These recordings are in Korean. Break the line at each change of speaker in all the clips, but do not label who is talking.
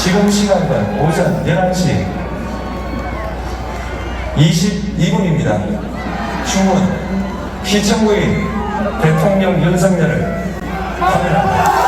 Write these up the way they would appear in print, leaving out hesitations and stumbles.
지금 시간은 오전 11시 22분입니다. 주문 피청구인 대통령 윤석열을 파면합니다.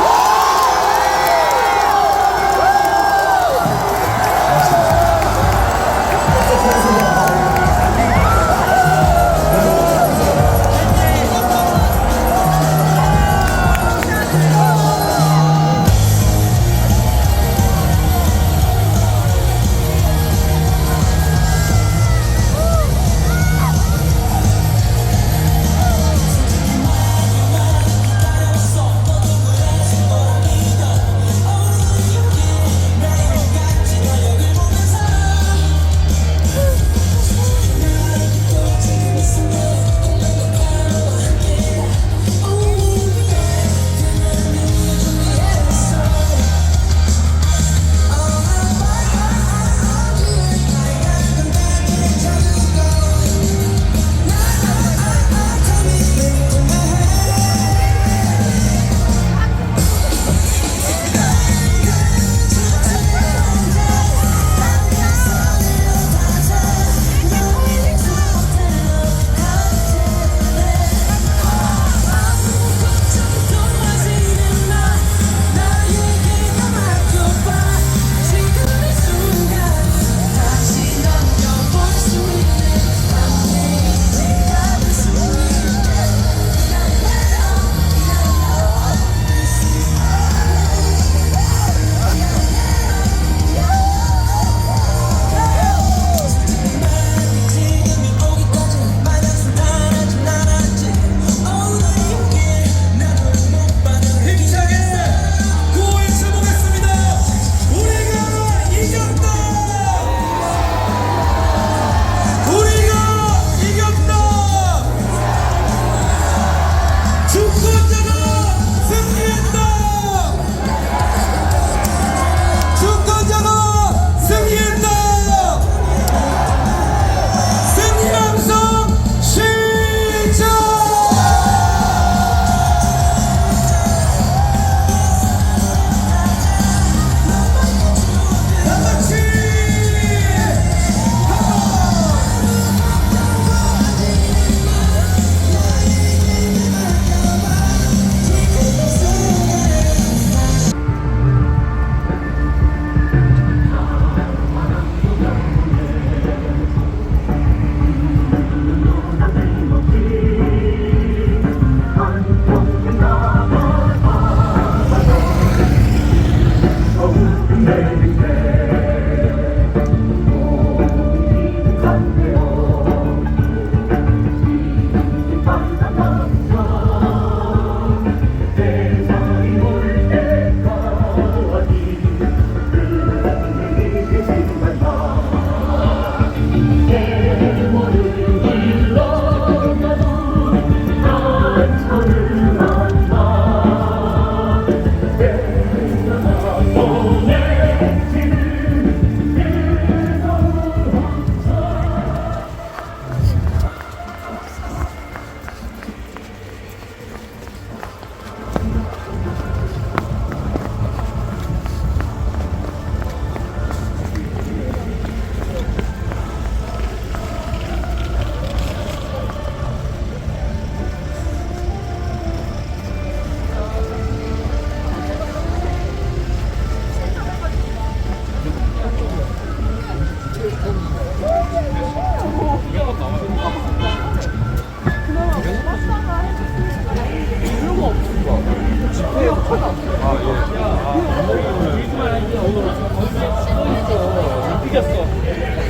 이겼어.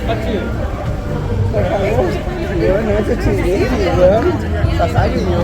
맞지?
Essa tigre, tá saindo.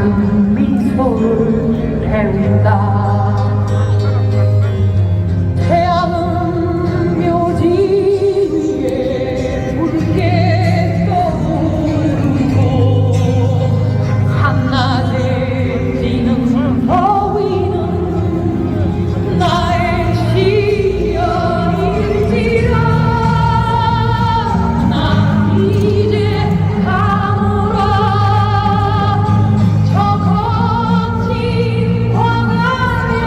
작은 미소를 배운다. 태양은 묘지 위에 붉게 떠오르고 한낮에 지는 더위는 나의 시련일지라. 나 이제 가노라. 저 거친 광야에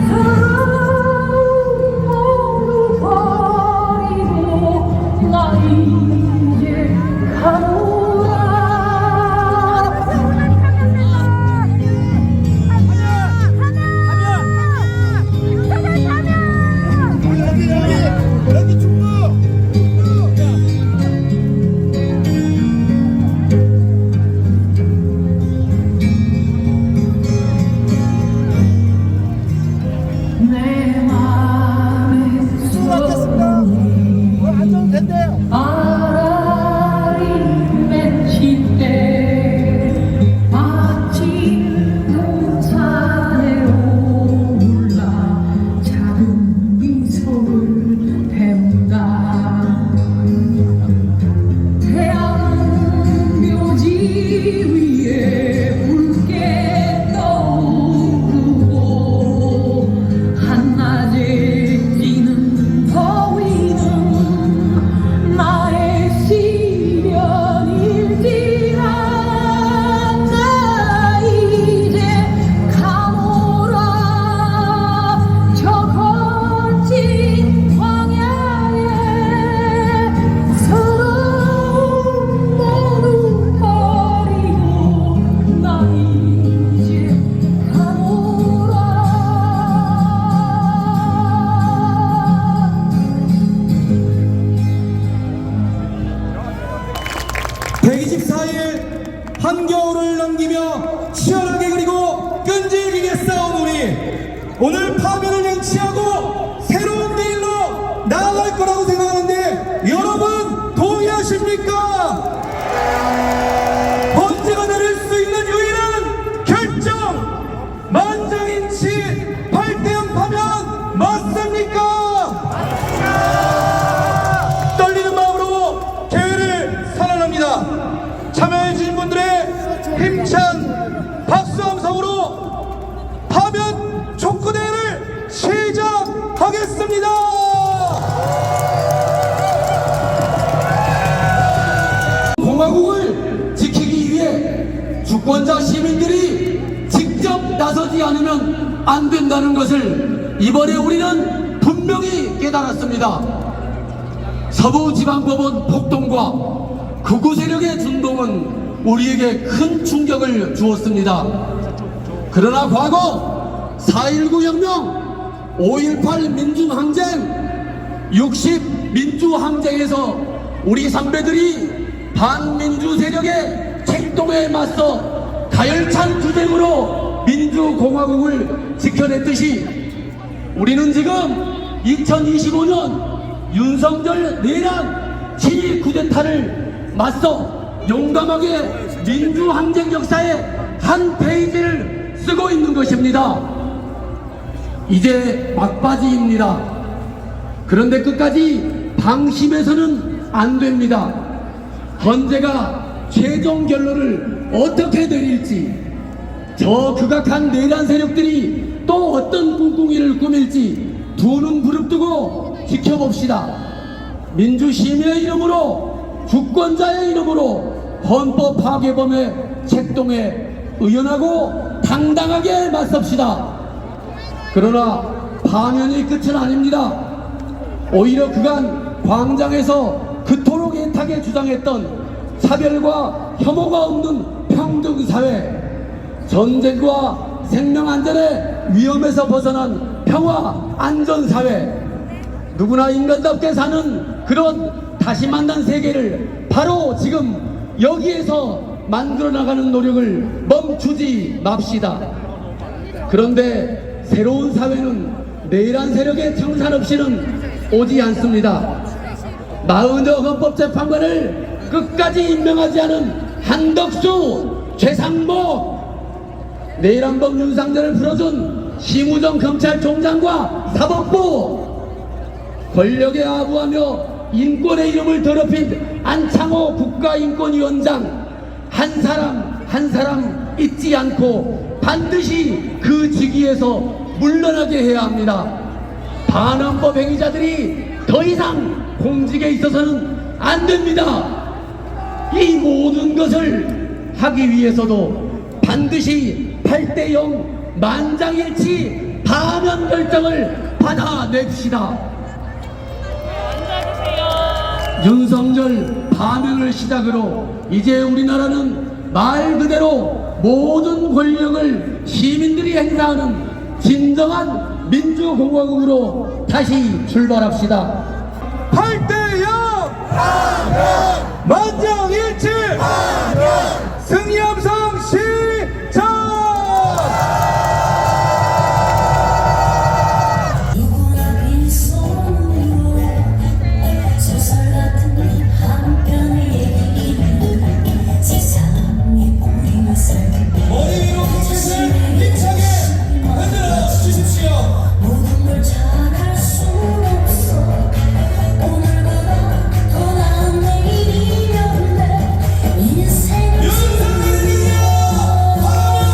서로 버리고 나 이제 가노라.
여기 중국!
내 맘에
수고하셨습니다. 앉아도 된대요.
바람이 맺힐 때 마치 동산에 올라 작은 미소를 배운다. 태양은 묘지 위에 붉게 떠오르고 한낮에 찌는 더위는 나의 시련일지라. 나 이제 가노라. 저 거친 광야에 서러운 모두 버리고 나 이제 가노라.
124일 한겨울을 넘기며 치열하게 그리고 끈질기게 싸운 우리, 오늘 파면을 쟁취하고 새로운 내일로 나아갈 거라고 생각하는데 여러분 동의하십니까? 번제가 내릴 수 있는 유일한 결정, 만장일치 8대0 파면 맞습니까? 떨리는 마음으로 대회를 선언합니다. 참여해주신 분들의 힘찬 박수 함성으로 파면 촉구대회를 시작하겠습니다. 공화국을 지키기 위해 주권자 시민들이 직접 나서지 않으면 안 된다는 것을 이번에 우리는 분명히 깨달았습니다. 서부지방법원 폭동과 극우 세력의 준동은 우리에게 큰 충격을 주었습니다. 그러나 과거 4.19 혁명, 5.18 민중항쟁, 60 민주항쟁에서 우리 선배들이 반민주 세력의 책동에 맞서 가열찬 투쟁으로 민주공화국을 지켜냈듯이 우리는 지금 2025년 윤석열 내란 7.1 쿠데타를 맞서 용감하게 민주항쟁 역사의 한 페이지를 쓰고 있는 것입니다. 이제 막바지입니다. 그런데 끝까지 방심해서는 안 됩니다. 헌재가 최종 결론을 어떻게 내릴지, 저 극악한 내란 세력들이 또 어떤 꿍꿍이를 꾸밀지 두 눈 부릅뜨고 지켜봅시다. 민주시민의 이름으로, 주권자의 이름으로 헌법 파괴범의 책동에 의연하고 당당하게 맞섭시다. 그러나 파면이 끝은 아닙니다. 오히려 그간 광장에서 그토록 애타게 주장했던 차별과 혐오가 없는 평등사회, 전쟁과 생명안전의 위험에서 벗어난 평화 안전사회, 누구나 인간답게 사는 그런 다시 만난 세계를 바로 지금 여기에서 만들어 나가는 노력을 멈추지 맙시다. 그런데 새로운 사회는 내란 세력의 청산 없이는 오지 않습니다. 마흔여 헌법재판관을 끝까지 임명하지 않은 한덕수 최상목, 내일 한번 윤상전을 풀어준 심우정 검찰총장과 사법부, 권력에 아부하며 인권의 이름을 더럽힌 안창호 국가인권위원장, 한 사람 한 사람 잊지 않고 반드시 그 직위에서 물러나게 해야 합니다. 반헌법 행위자들이 더 이상 공직에 있어서는 안 됩니다. 이 모든 것을 하기 위해서도 반드시 8대0 만장일치 파면 결정을 받아냅시다. 윤석열 파면을 시작으로 이제 우리나라는 말 그대로 모든 권력을 시민들이 행사하는 진정한 민주공화국으로 다시 출발합시다.
8대0 만장일치 승리함성 시작.
누구나 빈손으로 소설 같은 한 편의 이름 세상에 우리만 살고
머리 위로 고개를 힘차게 흔들어 주십시오.
모든 걸 잘할 수 없어 오늘보다 더 나은 내일이면 돼 인생은
윤석열이요 파면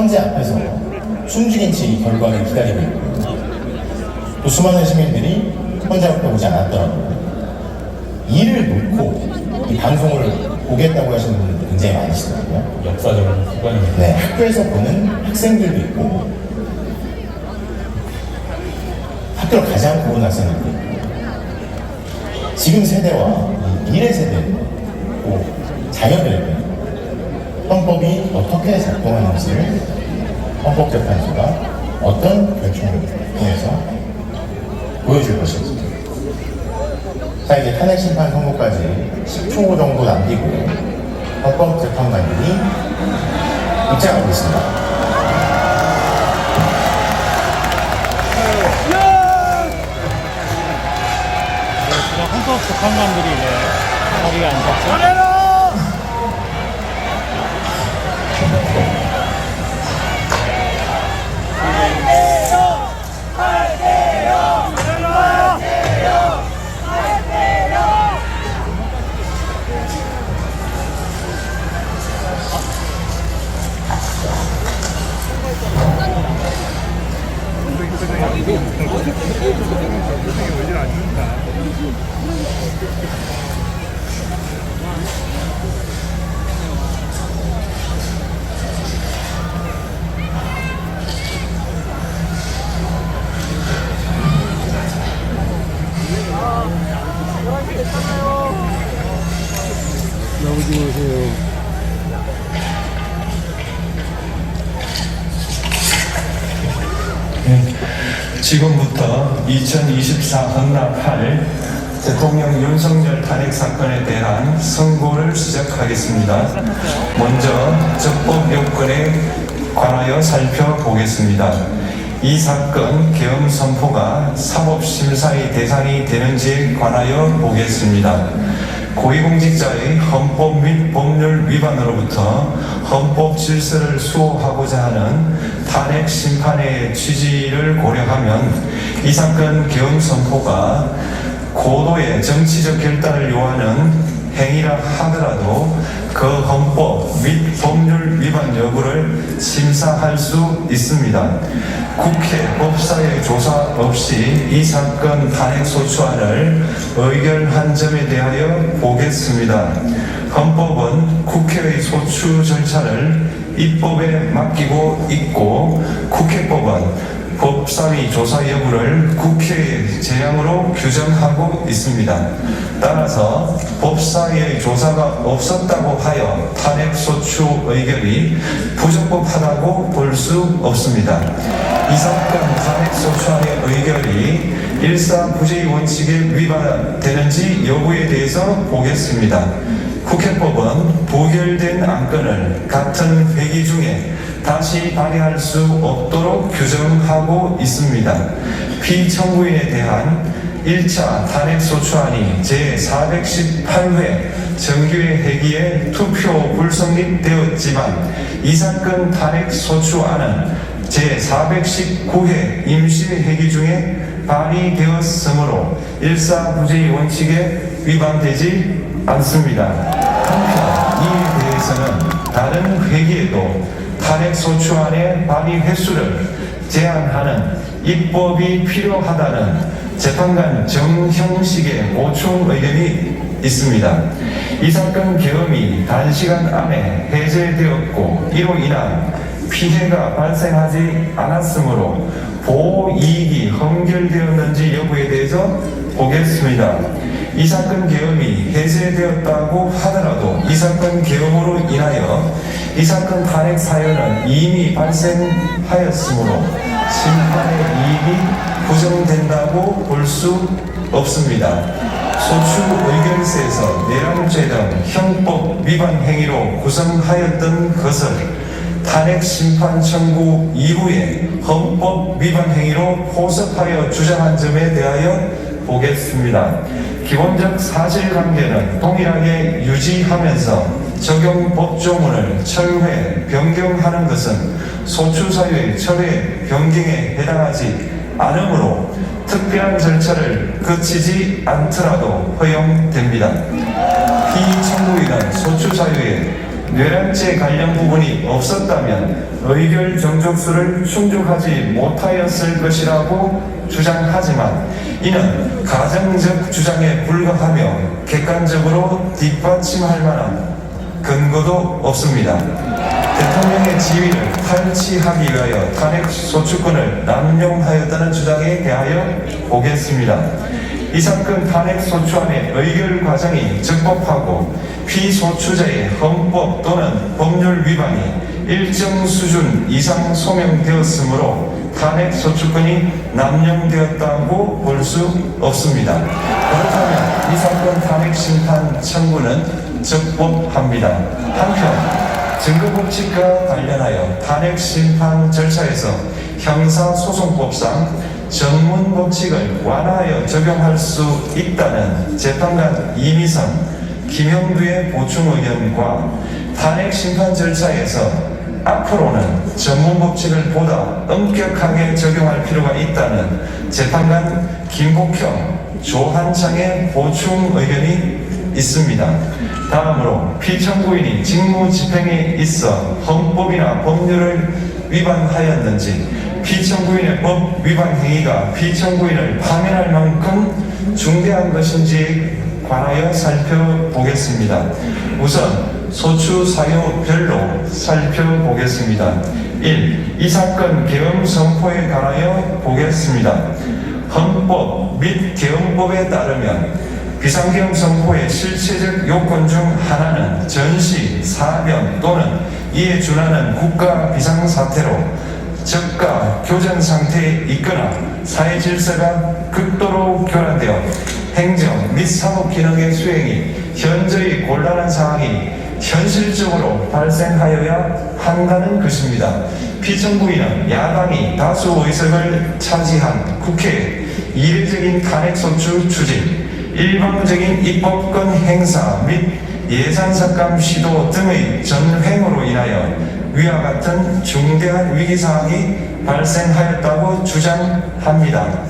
헌재 앞에서 숨죽인 채 이 결과를 기다리고 있고 또 수많은 시민들이 헌재 앞에 오지 않았더라도 일을 놓고 이 방송을 보겠다고 하시는 분들 굉장히 많으시더라고요.
역사적인 습관입니다.
네, 학교에서 보는 학생들도 있고 학교를 가지 않고 보는 학생들도 있고 지금 세대와 이 미래 세대 또 자녀들에게 헌법이 어떻게 작동하는지를 헌법재판소가 어떤 결정을 통해서 보여줄 것인지. 자, 이제 탄핵심판 선고까지 10초 정도 남기고 헌법재판관들이 입장하고 있습니다.
헌법 재판관들이 자리에 앉았죠.
지금부터 2024 헌납할 대통령 윤석열 탄핵 사건에 대한 선고를 시작하겠습니다. 먼저 적법 요건에 관하여 살펴보겠습니다. 이 사건 계엄 선포가 사법심사의 대상이 되는지에 관하여 보겠습니다. 고위공직자의 헌법 및 법률 위반으로부터 헌법 질서를 수호하고자 하는 탄핵 심판의 취지를 고려하면 이 사건 계엄 선포가 고도의 정치적 결단을 요하는 행위라 하더라도 그 헌법 및 법률 위반 여부를 심사할 수 있습니다. 국회 법사의 조사 없이 이 사건 탄핵소추안을 의결한 점에 대하여 보겠습니다. 헌법은 국회의 소추 절차를 입법에 맡기고 있고 국회법은 법사위 조사 여부를 국회의 재량으로 규정하고 있습니다. 따라서 법사위의 조사가 없었다고 하여 탄핵소추 의결이 부적법하다고 볼 수 없습니다. 이 사건 탄핵소추안의 의결이 일사부재의 원칙에 위반되는지 여부에 대해서 보겠습니다. 국회법은 부결된 안건을 같은 회기 중에 다시 발의할 수 없도록 규정하고 있습니다. 피청구인에 대한 1차 탄핵소추안이 제418회 정기회 회기에 투표 불성립되었지만 이 사건 탄핵소추안은 제419회 임시회기 중에 발의되었으므로 일사부재의 원칙에 위반되지 않습니다. 한편 이에 대해서는 다른 회기에도 탄핵소추안의 발의 횟수를 제한하는 입법이 필요하다는 재판관 정형식의 보충 의견이 있습니다. 이 사건 계엄이 단시간 안에 해제되었고 이로 인한 피해가 발생하지 않았으므로 보호이익이 헌결되었는지 여부에 대해서 보겠습니다. 이 사건 계엄이 해제되었다고 하더라도 이 사건 계엄으로 인하여 이 사건 탄핵 사유는 이미 발생하였으므로 심판의 이익이 부정된다고 볼 수 없습니다. 소추 의결서에서 내란죄 등 형법 위반 행위로 구성하였던 것을 탄핵 심판 청구 이후에 헌법 위반 행위로 포섭하여 주장한 점에 대하여 보겠습니다. 기본적 사실관계는 동일하게 유지하면서 적용 법조문을 철회, 변경하는 것은 소추사유의 철회, 변경에 해당하지 않으므로 특별한 절차를 거치지 않더라도 허용됩니다. 피청구인은 소추사유의 뇌란죄 관련 부분이 없었다면 의결 정족수를 충족하지 못하였을 것이라고 주장하지만 이는 가정적 주장에 불과하며 객관적으로 뒷받침할 만한 근거도 없습니다. 대통령의 지위를 탈취하기 위하여 탄핵 소추권을 남용하였다는 주장에 대하여 보겠습니다. 이 사건 탄핵 소추안의 의결 과정이 적법하고 피소추자의 헌법 또는 법률 위반이 일정 수준 이상 소명되었으므로 탄핵 소추권이 남용되었다고 볼 수 없습니다. 그렇다면 이 사건 탄핵 심판 청구는 적법합니다. 한편 증거법칙과 관련하여 탄핵 심판 절차에서 형사소송법상 전문법칙을 완화하여 적용할 수 있다는 재판관 이미선, 김영두의 보충 의견과 탄핵 심판 절차에서 앞으로는 전문법칙을 보다 엄격하게 적용할 필요가 있다는 재판관 김복형, 조한창의 보충 의견이 있습니다. 다음으로 피청구인이 직무집행에 있어 헌법이나 법률을 위반하였는지 피청구인의 법 위반 행위가 피청구인을 파면할 만큼 중대한 것인지에 관하여 살펴보겠습니다. 우선 소추 사유별로 살펴보겠습니다. 1. 이 사건 계엄 선포에 관하여 보겠습니다. 헌법 및 계엄법에 따르면 비상계엄 선포의 실체적 요건 중 하나는 전시, 사변 또는 이에 준하는 국가 비상사태로 저가 교전 상태에 있거나 사회 질서가 극도로 교란되어 행정 및 사법 기능의 수행이 현저히 곤란한 상황이 현실적으로 발생하여야 한다는 것입니다. 피청구인은 야당이 다수 의석을 차지한 국회의 이례적인 탄핵소추 추진, 일방적인 입법권 행사 및 예산삭감 시도 등의 전횡으로 인하여 위와 같은 중대한 위기사항이 발생하였다고 주장합니다.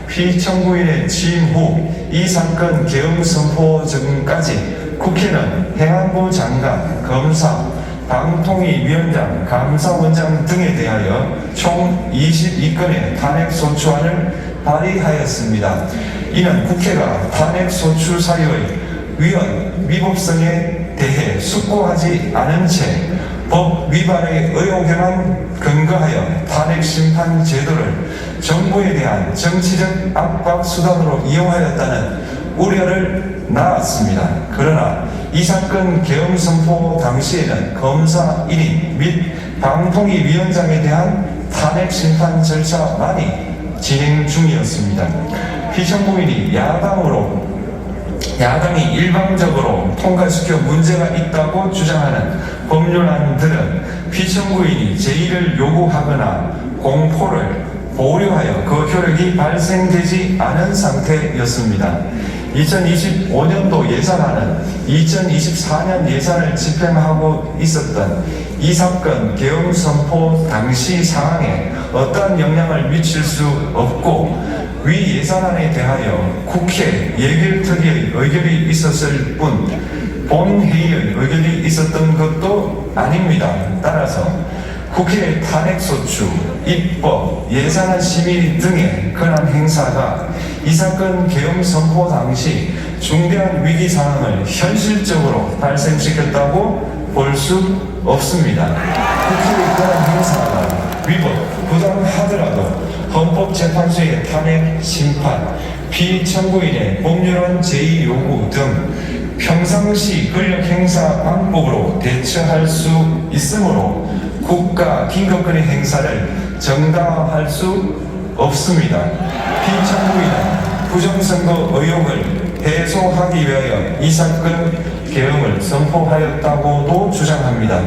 피청구인의 취임 후 이 사건 계엄 선포 전까지 국회는 행안부 장관, 검사, 방통위위원장, 감사원장 등에 대하여 총 22건의 탄핵소추안을 발의하였습니다. 이는 국회가 탄핵소추 사유의 위헌, 위법성에 대해 숙고하지 않은 채 법 위반의 의혹에만 근거하여 탄핵심판 제도를 정부에 대한 정치적 압박 수단으로 이용하였다는 우려를 낳았습니다. 그러나 이 사건 계엄 선포 당시에는 검사 1인 및 방통위위원장에 대한 탄핵심판 절차만이 진행 중이었습니다. 피청구인이 야당이 일방적으로 통과시켜 문제가 있다고 주장하는 법률안들은 피청구인이 제의를 요구하거나 공포를 보류하여 그 효력이 발생되지 않은 상태였습니다. 2025년도 예산안은 2024년 예산을 집행하고 있었던 이 사건 계엄 선포 당시 상황에 어떠한 영향을 미칠 수 없고 위 예산안에 대하여 국회 예결특위의 의결이 있었을 뿐 본회의의 의결이 있었던 것도 아닙니다. 따라서 국회의 탄핵소추, 입법, 예산안 심의 등의 권한 행사가 이 사건 계엄 선포 당시 중대한 위기 상황을 현실적으로 발생시켰다고 볼 수 없습니다. 국회의 권한 행사가 위법, 부당하더라도 헌법재판소의 탄핵 심판, 피청구인의 법률안 제의 요구 등 평상시 권력 행사 방법으로 대처할 수 있으므로 국가 긴급권의 행사를 정당화할 수 없습니다. 피청구인은 부정선거 의혹을 해소하기 위하여 이 사건 계엄을 선포하였다고도 주장합니다.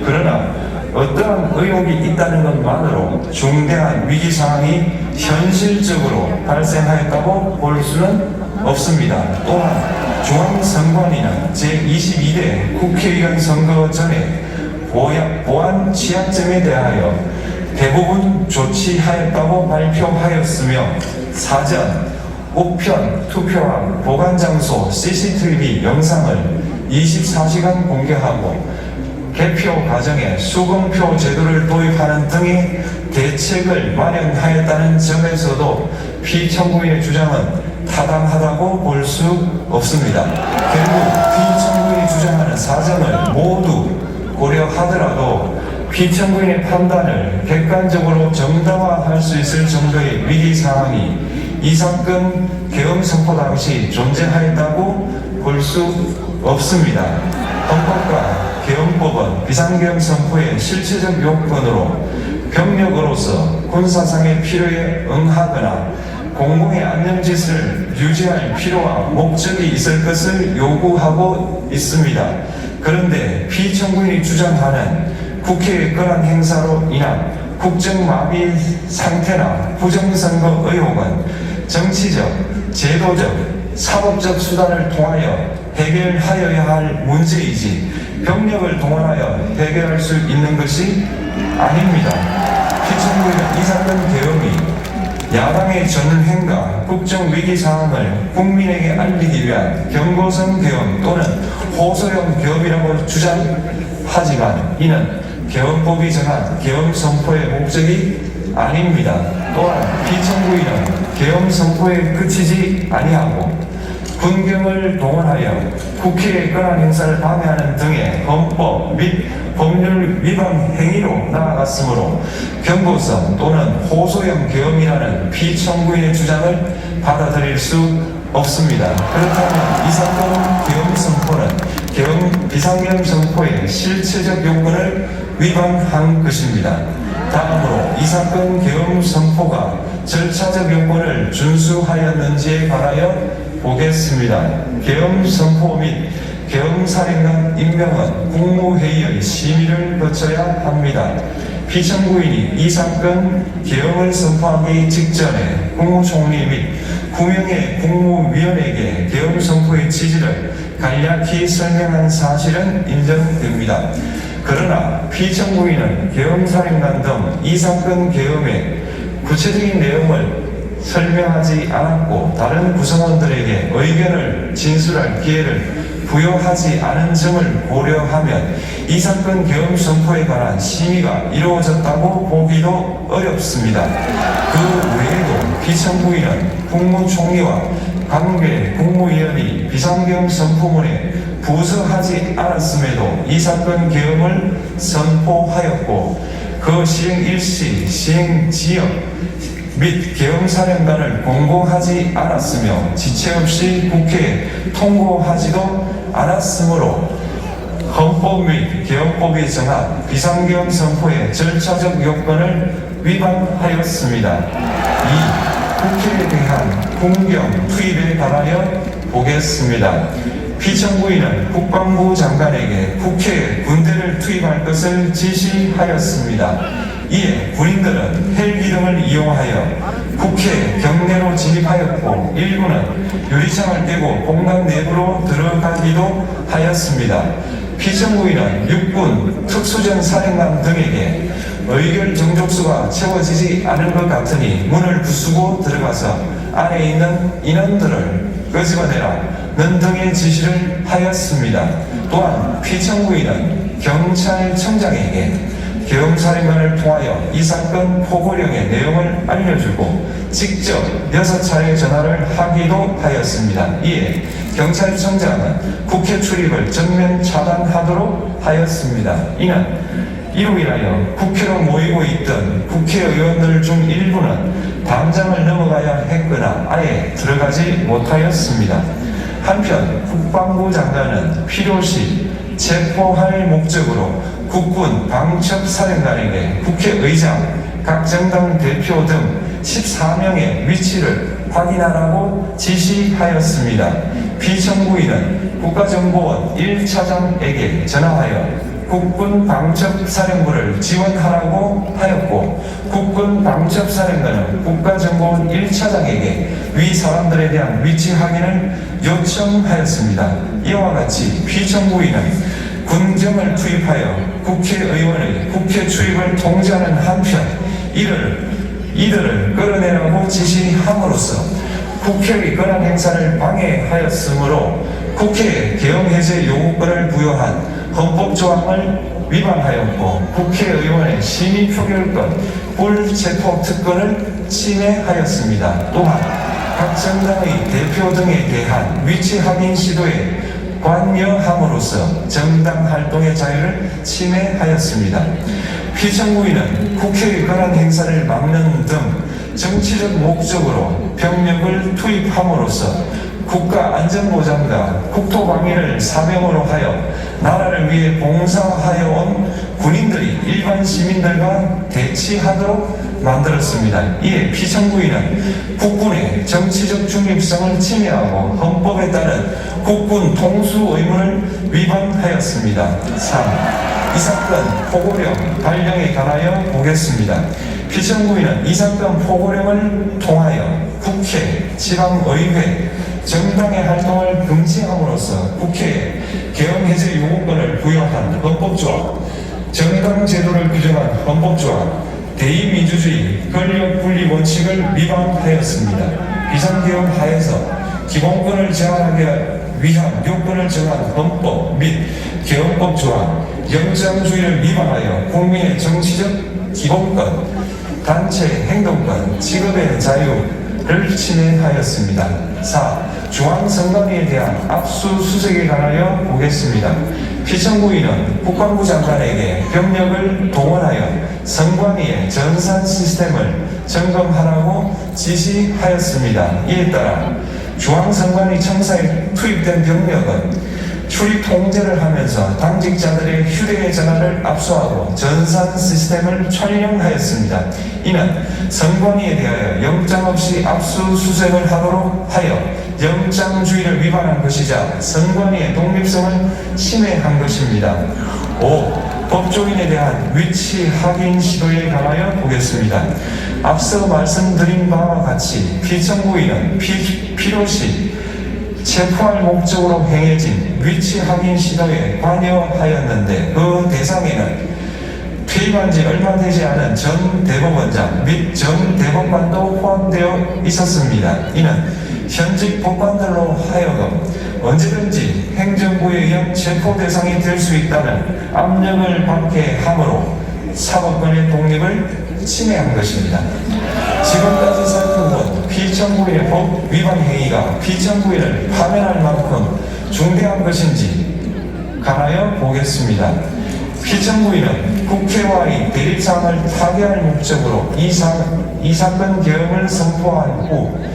그러나 어떠한 의혹이 있다는 것만으로 중대한 위기 상황이 현실적으로 발생하였다고 볼 수는 없습니다. 또한 중앙선관위는 제22대 국회의원 선거 전에 보안 취약점에 대하여 대부분 조치하였다고 발표하였으며 사전, 우편, 투표함, 보관장소, CCTV 영상을 24시간 공개하고 개표 과정에 수검표 제도를 도입하는 등의 대책을 마련하였다는 점에서도 피청구인의 주장은 타당하다고 볼 수 없습니다. 결국 피청구인이 주장하는 사정을 모두 고려하더라도 피청구인의 판단을 객관적으로 정당화할 수 있을 정도의 위기 상황이 이 사건 계엄 선포 당시 존재하였다고 볼 수 없습니다. 헌법과 계엄법은 비상계엄 선포의 실체적 요건으로 병력으로서 군사상의 필요에 응하거나 공공의 안전질서를 유지할 필요와 목적이 있을 것을 요구하고 있습니다. 그런데 피청구인이 주장하는 국회의 권한 행사로 인한 국정마비 상태나 부정선거 의혹은 정치적, 제도적, 사법적 수단을 통하여 해결하여야 할 문제이지 병력을 동원하여 해결할 수 있는 것이 아닙니다. 피청구인은 이 사건 계엄이 야당의 전횡과 국정위기 상황을 국민에게 알리기 위한 경고성 계엄 또는 호소형 계엄이라고 주장하지만 이는 계엄법이 정한 계엄 선포의 목적이 아닙니다. 또한 피청구인은 계엄 선포에 그치지 아니하고 군경을 동원하여 국회의 권한 행사를 방해하는 등의 헌법 및 법률 위반 행위로 나아갔으므로 경고성 또는 호소형 계엄이라는 피청구인의 주장을 받아들일 수 없습니다. 그렇다면 이 사건 계엄 선포는 계엄 비상계엄 선포의 실체적 요건을 위반한 것입니다. 다음으로 이 사건 계엄 선포가 절차적 요건을 준수하였는지에 관하여 보겠습니다. 계엄 선포 및 계엄사령관 임명은 국무회의의 심의를 거쳐야 합니다. 피청구인이 이 사건 계엄을 선포하기 직전에 국무총리 및 9명의 국무위원에게 계엄 선포의 취지를 간략히 설명한 사실은 인정됩니다. 그러나 피청구인은 계엄사령관 등 이 사건 계엄의 구체적인 내용을 설명하지 않았고 다른 구성원들에게 의견을 진술할 기회를 부여하지 않은 점을 고려하면 이 사건 계엄 선포에 관한 심의가 이루어졌다고 보기도 어렵습니다. 그 외에도 피청구인은 국무총리와 관계 국무위원이 비상계엄 선포문에 부서하지 않았음에도 이 사건 계엄을 선포하였고 그 시행 일시, 시행 지역 및 계엄사령관을 공고하지 않았으며 지체 없이 국회에 통고하지도 않았으므로 헌법 및 계엄법이 정한 비상계엄 선포의 절차적 요건을 위반하였습니다. 2. 국회에 대한 군경 투입에 관하여 보겠습니다. 피청구인은 국방부 장관에게 국회에 군대를 투입할 것을 지시하였습니다. 이에 군인들은 헬기 등을 이용하여 국회 경내로 진입하였고 일부는 유리창을 깨고 공간 내부로 들어가기도 하였습니다. 피청구인은 육군 특수전 사령관 등에게 의결 정족수가 채워지지 않은 것 같으니 문을 부수고 들어가서 안에 있는 인원들을 끄집어내라는 등의 지시를 하였습니다. 또한 피청구인은 경찰청장에게 계엄사령관을 통하여 이 사건 포고령의 내용을 알려주고 직접 6차례 전화를 하기도 하였습니다. 이에 경찰청장은 국회 출입을 전면 차단하도록 하였습니다. 이는 이로 인하여 국회로 모이고 있던 국회의원들 중 일부는 담장을 넘어가야 했거나 아예 들어가지 못하였습니다. 한편 국방부 장관은 필요시 체포할 목적으로 국군 방첩사령관에게 국회의장, 각 정당 대표 등 14명의 위치를 확인하라고 지시하였습니다. 피청구인은 국가정보원 1차장에게 전화하여 국군 방첩사령부를 지원하라고 하였고 국군 방첩사령관은 국가정보원 1차장에게 위 사람들에 대한 위치 확인을 요청하였습니다. 이와 같이 피청구인은 군경을 투입하여 국회의원의 국회 출입을 통제하는 한편 이들을 끌어내라고 지시함으로써 국회의 권한 행사를 방해하였으므로 국회에 계엄 해제 요구권을 부여한 헌법 조항을 위반하였고 국회의원의 심의 표결권, 불체포 특권을 침해하였습니다. 또한 각 정당의 대표 등에 대한 위치 확인 시도에 관여함으로써 정당 활동의 자유를 침해하였습니다. 피청구인은 국회의 권한 행사를 막는 등 정치적 목적으로 병력을 투입함으로써 국가 안전보장과 국토방위를 사명으로 하여 나라를 위해 봉사하여 온 군인들이 일반 시민들과 대치하도록 만들었습니다. 이에 피청구인은 국군의 정치적 중립성을 침해하고 헌법에 따른 국군 통수 의무를 위반하였습니다. 3. 이 사건 포고령 발령에 관하여 보겠습니다. 피청구인은 이 사건 포고령을 통하여 국회, 지방의회, 정당의 활동을 금지함으로써 국회에 계엄해제 요구권을 부여한 헌법조항, 정당제도를 규정한 헌법조항, 대의민주주의 권력분리 원칙을 위반하였습니다. 비상계엄 하에서 기본권을 제한하기 위한 요건을 정한 헌법 및 계엄법 조항, 영장주의를 위반하여 국민의 정치적 기본권, 단체 행동권, 직업의 자유를 침해하였습니다. 4. 중앙선관위에 대한 압수수색에 관하여 보겠습니다. 피청구인은 국방부 장관에게 병력을 동원하여 선관위의 전산 시스템을 점검하라고 지시하였습니다. 이에 따라 중앙선관위 청사에 투입된 병력은 출입 통제를 하면서 당직자들의 휴대전화를 압수하고 전산 시스템을 촬영하였습니다. 이는 선관위에 대하여 영장 없이 압수수색을 하도록 하여 영장주의를 위반한 것이자 선관위의 독립성을 침해한 것입니다. 5. 법조인에 대한 위치 확인 시도에 관하여 보겠습니다. 앞서 말씀드린 바와 같이 피청구인은 필요시 체포할 목적으로 행해진 위치 확인 시도에 관여하였는데 그 대상에는 퇴임한 지 얼마 되지 않은 전 대법원장 및 전 대법관도 포함되어 있었습니다. 이는 현직 법관들로 하여금 언제든지 행정부에 의한 체포 대상이 될 수 있다는 압력을 받게 하므로 사법권의 독립을 침해한 것입니다. 지금까지 살펴본 피청구인의 법 위반 행위가 피청구인을 파면할 만큼 중대한 것인지 관하여 보겠습니다. 피청구인은 국회와의 대립상을 타개할 목적으로 이 사건 계엄을 선포한 후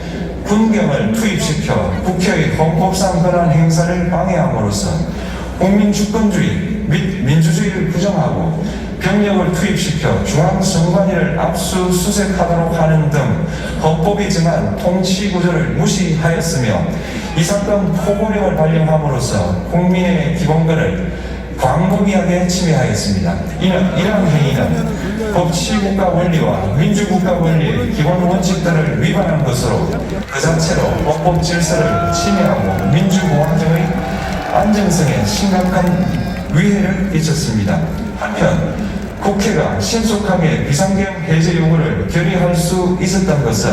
군경을 투입시켜 국회의 헌법상 권한 행사를 방해함으로써 국민주권주의 및 민주주의를 부정하고 병력을 투입시켜 중앙선관위를 압수수색하도록 하는 등 헌법이 정한 통치구조를 무시하였으며 이 사건 포고령을 발령함으로써 국민의 기본권을 광범위하게 침해하였습니다. 이는 이러한 행위는 법치국가 원리와 민주국가 원리의 기본 원칙들을 위반한 것으로 그 자체로 헌법 질서를 침해하고 민주공화정의 안정성에 심각한 위해를 끼쳤습니다. 한편 국회가 신속하게 비상계엄 해제 요구를 결의할 수 있었던 것은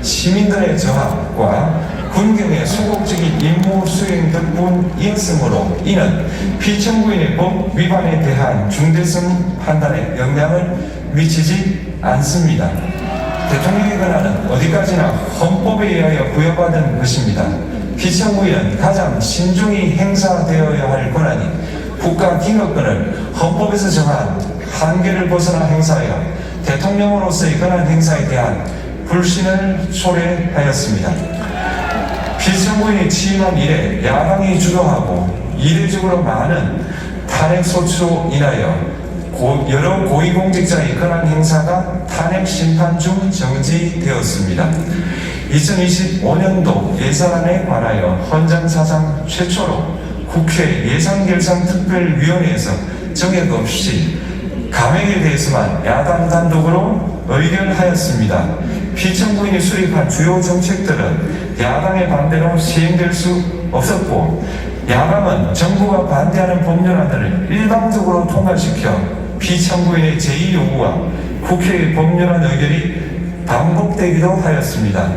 시민들의 저항과 군경의 소극적인 임무 수행 덕분이었으므로 이는 피청구인의 법 위반에 대한 중대성 판단에 영향을 미치지 않습니다. 대통령의 권한은 어디까지나 헌법에 의하여 부여받은 것입니다. 피청구인은 가장 신중히 행사되어야 할 권한이 국가 기업권을 헌법에서 정한 한계를 벗어나 행사하여 대통령으로서의 권한 행사에 대한 불신을 초래하였습니다. 피청구인이 취임한 이래 야당이 주도하고 이례적으로 많은 탄핵소추로 인하여 여러 고위공직자의 권한 행사가 탄핵 심판 중 정지되었습니다. 2025년도 예산안에 관하여 헌정사상 최초로 국회 예산결산특별위원회에서 정액 없이 감액에 대해서만 야당 단독으로 의결하였습니다. 피청구인이 수립한 주요 정책들은 야당의 반대로 시행될 수 없었고 야당은 정부가 반대하는 법률안들을 일방적으로 통과시켜 피청구인의 제의 요구와 국회의 법률안 의결이 반복되기도 하였습니다.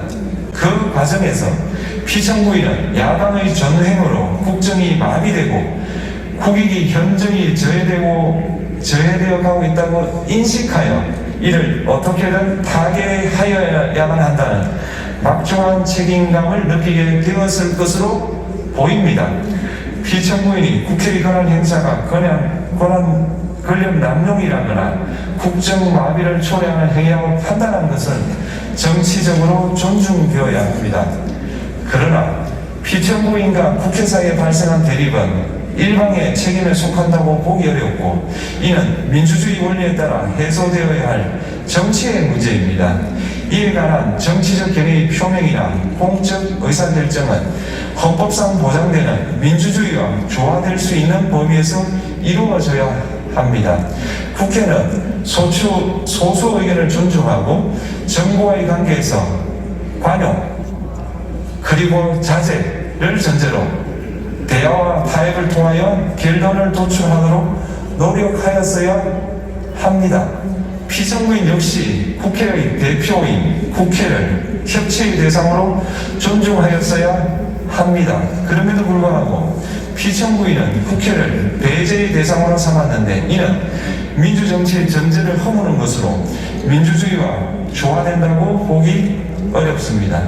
그 과정에서 피청구인은 야당의 전횡으로 국정이 마비되고 국익이 현저히 저해되어 가고 있다고 인식하여 이를 어떻게든 타개하여야만 한다는 막중한 책임감을 느끼게 되었을 것으로 보입니다. 피청구인이 국회의 권한 행사가 권력 남용이라거나 국정마비를 초래하는 행위라고 판단한 것은 정치적으로 존중되어야 합니다. 그러나 피청구인과 국회 사이에 발생한 대립은 일방의 책임에 속한다고 보기 어렵고 이는 민주주의 원리에 따라 해소되어야 할 정치의 문제입니다. 이에 관한 정치적 견해의 표명이나 공적 의사결정은 헌법상 보장되는 민주주의와 조화될 수 있는 범위에서 이루어져야 합니다. 국회는 소수 의견을 존중하고 정부와의 관계에서 관용 그리고 자제를 전제로 대화와 타협을 통하여 결론을 도출하도록 노력하였어야 합니다. 피청구인 역시 국회의 대표인 국회를 협치의 대상으로 존중하였어야 합니다. 그럼에도 불구하고 피청구인은 국회를 배제의 대상으로 삼았는데 이는 민주정치의 전제를 허무는 것으로 민주주의와 조화된다고 보기 어렵습니다.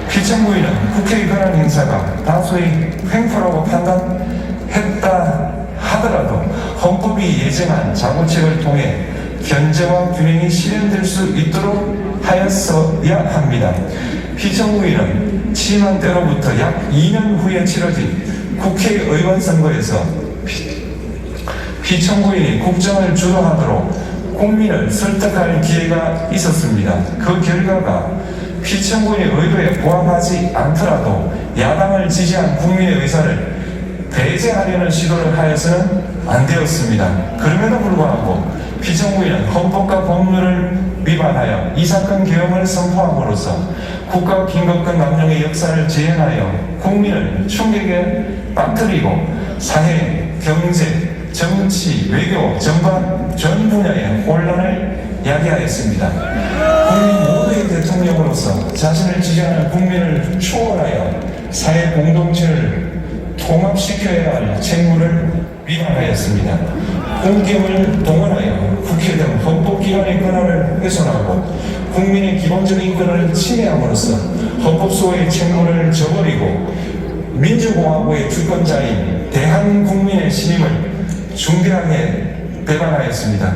피청구인은 국회의 권한 행사가 다수의 횡포라고 판단했다 하더라도 헌법이 예정한 자구책을 통해 견제와 균형이 실현될 수 있도록 하였어야 합니다. 피청구인은 취임한 때로부터 약 2년 후에 치러진 국회의원 선거에서 피청구인이 국정을 주도하도록 국민을 설득할 기회가 있었습니다. 그 결과가 피청구인의 의도에 부합하지 않더라도 야당을 지지한 국민의 의사를 배제하려는 시도를 하여서는 안 되었습니다. 그럼에도 불구하고 피청구인은 헌법과 법률을 위반하여 이 사건 개혁을 선포함으로써 국가 긴급권 남용의 역사를 재현하여 국민을 충격에 빠뜨리고 사회, 경제, 정치, 외교 전반 전 분야의 혼란을 야기하였습니다. 국민 모두의 대통령으로서 자신을 지지하는 국민을 초월하여 사회 공동체를 통합시켜야 할 책무를 위반하였습니다. 공경을 동원하여 국회 등 헌법기관의 권한을 훼손하고 국민의 기본적인 인권을 침해함으로써 헌법소의 책무를 저버리고 민주공화국의 주권자인 대한국민의 신임을 중대하게 배반하였습니다.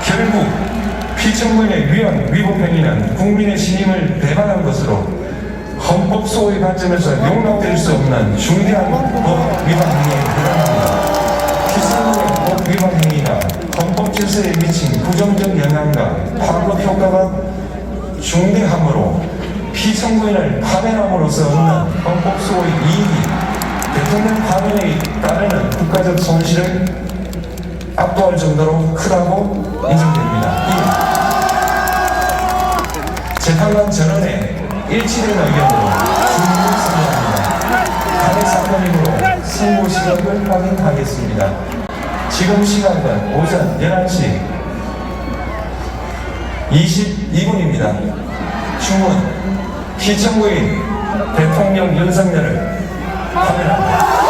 결국 피청구인의 위법 행위는 국민의 신임을 배반한 것으로 헌법소의 관점에서 용납될 수 없는 중대한 법 위반 행위에 해당합니다. 피청구인의 법 위반 행위가 헌법 질서에 미친 부정적 영향과 파급 효과가 중대하므로 피청구인을 파면함으로써 얻는 헌법소의 이익이 대통령 파면에 따르는 국가적 손실을 압도할 정도로 크다고 인정됩니다. 재판관 전원의 일치된 의견으로 중립을 선언합니다. 탄핵 사건이므로 선고 시각을 확인하겠습니다. 지금 시각은 오전 11시 22분입니다. 충분 피청구인 대통령 윤석열을 파면합니다.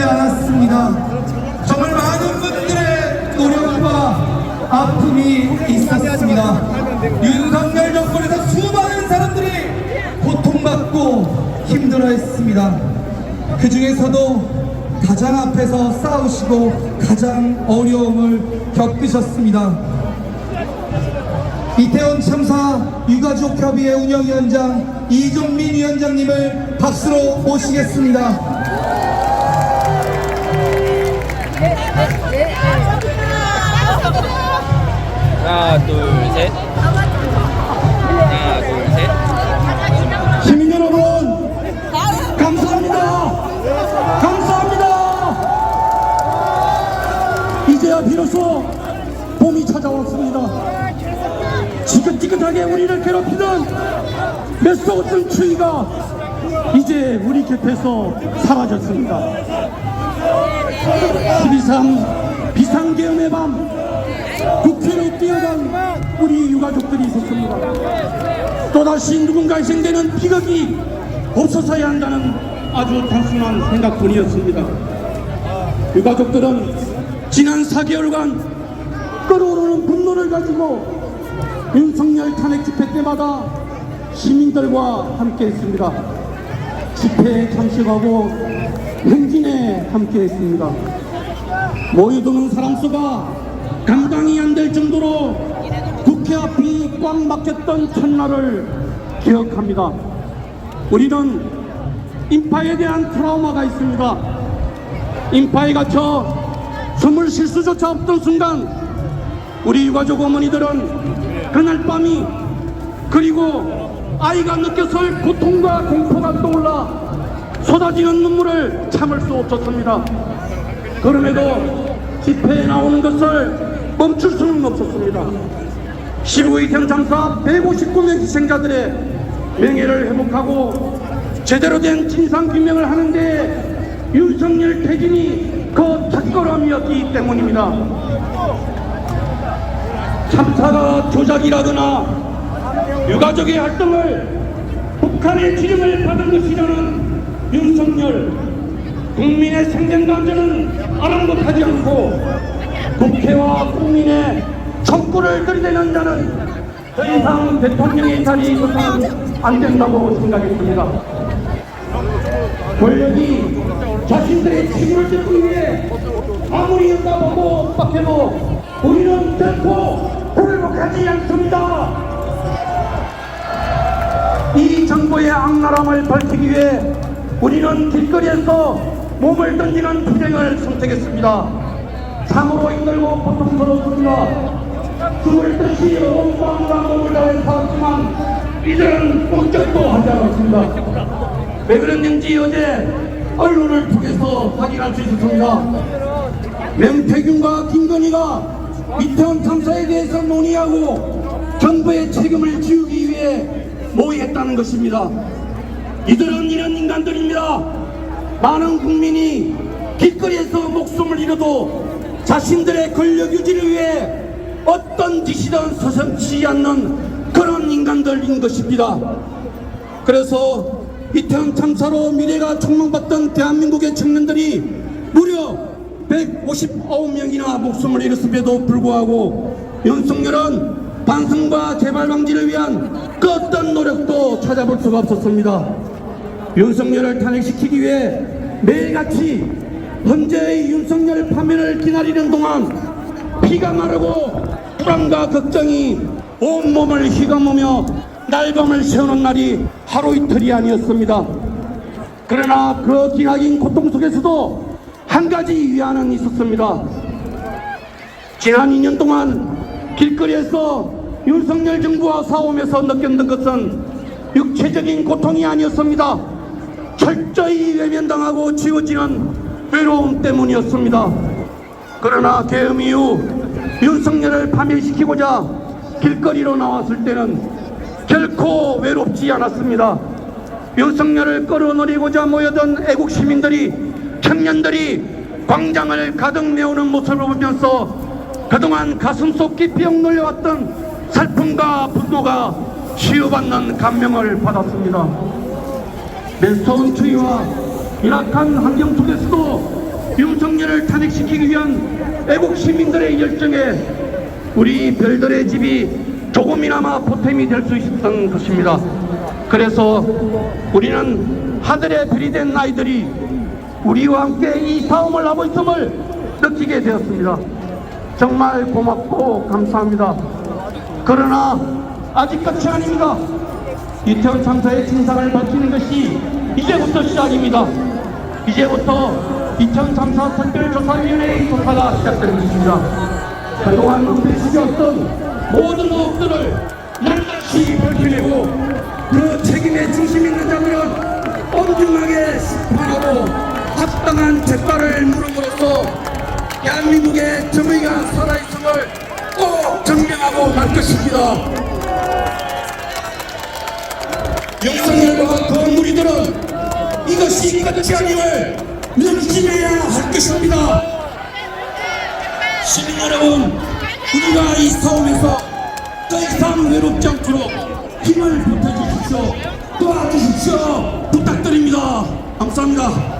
않았습니다. 정말 많은 분들의 노력과 아픔이 있었습니다. 윤석열 정권에서 수많은 사람들이 고통받고 힘들어했습니다. 그 중에서도 가장 앞에서 싸우시고 가장 어려움을 겪으셨습니다. 이태원 참사 유가족협의회 운영위원장 이종민 위원장님을 박수로 모시겠습니다.
하나, 둘, 셋. 하나, 둘, 셋.
시민 여러분, 감사합니다. 감사합니다. 이제야 비로소 봄이 찾아왔습니다. 지긋지긋하게 우리를 괴롭히던 메스어떤 추위가 이제 우리 곁에서 사라졌습니다. 12.3 비상계엄의 밤 국회로 뛰어간 우리 유가족들이 있었습니다. 또다시 누군가 희생되는 비극이 없어서야 한다는 아주 단순한 생각뿐이었습니다. 유가족들은 지난 4개월간 끓어오르는 분노를 가지고 윤석열 탄핵 집회 때마다 시민들과 함께했습니다. 집회에 참석하고 행진에 함께했습니다. 모여드는 사람 수가 감당이 안 될 정도로 국회 앞이 꽉 막혔던 첫날을 기억합니다. 우리는 인파에 대한 트라우마가 있습니다. 인파에 갇혀 숨을 쉴 수조차 없던 순간 우리 유가족 어머니들은 그날 밤이 그리고 아이가 느꼈을 고통과 공포가 떠올라 쏟아지는 눈물을 참을 수 없었습니다. 그럼에도 집회에 나오는 것을 멈출 수는 없었습니다. 15 이태원 참사 159명 희생자들의 명예를 회복하고 제대로 된 진상규명을 하는데 윤석열 퇴진이 그 첫걸음이었기 때문입니다. 참사가 조작이라거나 유가족의 활동을 북한의 지령을 받은 것이라는 윤석열, 국민의 생존과 안전은 아랑곳하지 않고 국회와 국민의 촉구를 들이대는 자는 더 이상 대통령의 자리에 있어서는 안 된다고 생각했습니다. 권력이 자신들의 책임을 져주기 위해 아무리 연다보고 빡해도 우리는 결코 굴복하지 않습니다. 이 정부의 악랄함을 밝히기 위해 우리는 길거리에서 몸을 던지는 투쟁을 선택했습니다. 참으로 힘들고 고통스러웠습니다. 죽을 듯이 몸과 몸을 다해 살았지만 이들은 꼼짝도 하지 않았습니다. 왜 그랬는지 어제 언론을 통해서 확인할 수 있었습니다. 명태균과 김건희가 이태원 참사에 대해서 논의하고 정부의 책임을 지우기 위해 모의했다는 것입니다. 이들은 이런 인간들입니다. 많은 국민이 길거리에서 목숨을 잃어도 자신들의 권력 유지를 위해 어떤 짓이든 서슴지 않는 그런 인간들인 것입니다. 그래서 이태원 참사로 미래가 촉망받던 대한민국의 청년들이 무려 159명이나 목숨을 잃었음에도 불구하고 윤석열은 반성과 재발 방지를 위한 그 어떤 노력도 찾아볼 수가 없었습니다. 윤석열을 탄핵시키기 위해 매일같이 현재의 윤석열 파면을 기다리는 동안 피가 마르고 불안과 걱정이 온몸을 휘감으며 날밤을 새우는 날이 하루 이틀이 아니었습니다. 그러나 그 기나긴 고통 속에서도 한 가지 위안은 있었습니다. 지난 2년 동안 길거리에서 윤석열 정부와 싸우면서 느꼈던 것은 육체적인 고통이 아니었습니다. 철저히 외면당하고 지워지는 외로움 때문이었습니다. 그러나 계엄 이후 윤석열을 파멸시키고자 길거리로 나왔을 때는 결코 외롭지 않았습니다. 윤석열을 끌어내리고자 모여든 애국 시민들이, 청년들이 광장을 가득 메우는 모습을 보면서 그동안 가슴속 깊이 억눌려왔던 슬픔과 분노가 치유받는 감명을 받았습니다. 매서운 추위와 열악한 환경 속에서도 윤석열을 탄핵시키기 위한 애국 시민들의 열정에 우리 별들의 집이 조금이나마 보탬이 될 수 있었던 것입니다. 그래서 우리는 하늘의 별이 된 아이들이 우리와 함께 이 싸움을 하고 있음을 느끼게 되었습니다. 정말 고맙고 감사합니다. 그러나 아직 끝이 아닙니다. 이태원 참사의 진상을 밝히는 것이 이제부터 시작입니다. 이제부터 이태원 참사 특별조사위원회의 조사가 시작되는 것입니다. 그동안 은폐시켰던 모든 의혹들을 낱낱이 밝혀내고 그 책임의 중심 있는 자들은 엄중하게 심판하고 합당한 재판을 물음으로써 대한민국의 정의가 살아있음을 꼭 증명하고 말 것입니다. 윤석열과 그 무리들은 이것이 끝이 아님을 명심해야 할 것입니다. 시민 여러분, 우리가 이 싸움에서 더 이상 외롭지 않도록 힘을 보태주십시오. 도와주십시오. 부탁드립니다. 감사합니다.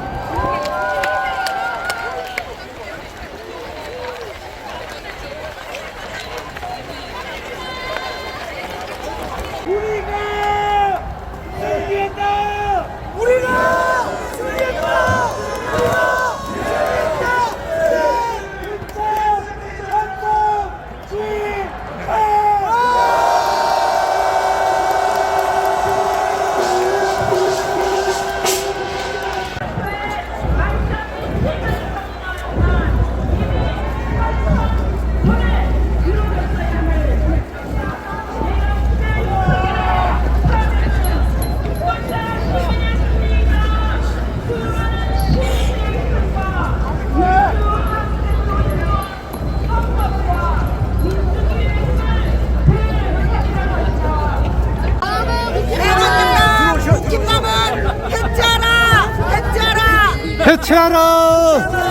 해체하라!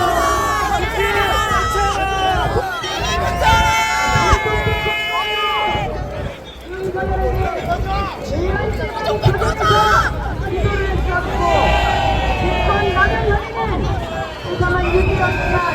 이번 남은 현행은 수상한 유기였다.